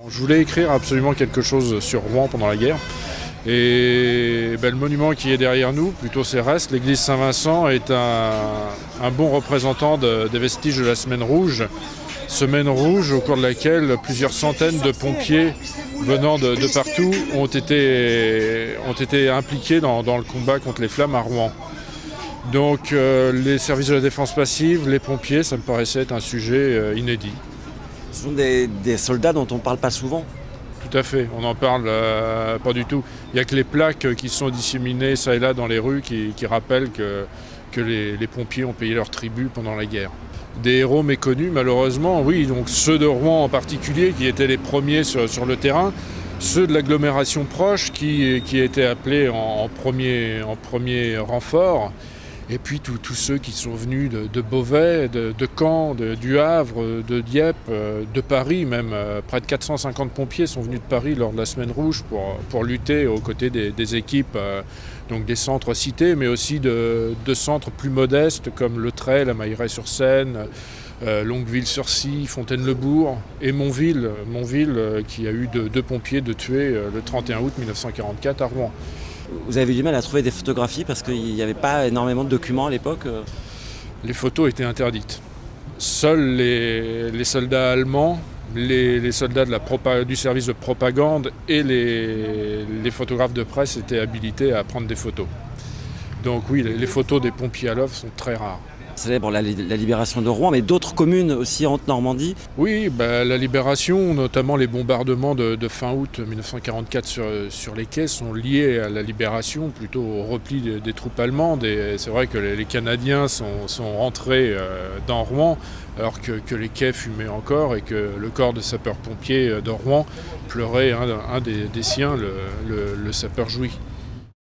Je voulais écrire absolument quelque chose sur Rouen pendant la guerre. Et le monument qui est derrière nous, plutôt ses restes, l'église Saint-Vincent, est un bon représentant des vestiges de la Semaine Rouge. Semaine Rouge au cours de laquelle plusieurs centaines de pompiers venant de partout ont été impliqués dans le combat contre les flammes à Rouen. Donc les services de la défense passive, les pompiers, ça me paraissait être un sujet inédit. Ce sont des soldats dont on ne parle pas souvent. Tout à fait, on n'en parle pas du tout. Il n'y a que les plaques qui sont disséminées ça et là dans les rues qui rappellent que les pompiers ont payé leur tribut pendant la guerre. Des héros méconnus malheureusement, oui, donc ceux de Rouen en particulier qui étaient les premiers sur le terrain, ceux de l'agglomération proche qui étaient appelés en premier renfort. Et puis tous ceux qui sont venus de Beauvais, de Caen, du Havre, de Dieppe, de Paris même. Près de 450 pompiers sont venus de Paris lors de la Semaine Rouge pour lutter aux côtés des équipes donc des centres cités, mais aussi de centres plus modestes comme Le Trait, la Mailleraie-sur-Seine, Longueville-sur-Scie, Fontaine-le-Bourg et Montville qui a eu deux pompiers tués le 31 août 1944 à Rouen. Vous avez eu du mal à trouver des photographies parce qu'il n'y avait pas énormément de documents à l'époque. Les photos étaient interdites. Seuls les soldats allemands, les soldats du service de propagande et les photographes de presse étaient habilités à prendre des photos. Donc oui, les photos des pompiers à l'œuvre sont très rares. Célèbre la libération de Rouen, mais d'autres communes aussi en Normandie. Oui, la libération, notamment les bombardements de fin août 1944 sur les quais sont liés à la libération, plutôt au repli des troupes allemandes. Et c'est vrai que les Canadiens sont rentrés dans Rouen alors que les quais fumaient encore et que le corps de sapeurs-pompiers de Rouen pleurait un des siens, le sapeur Jouy.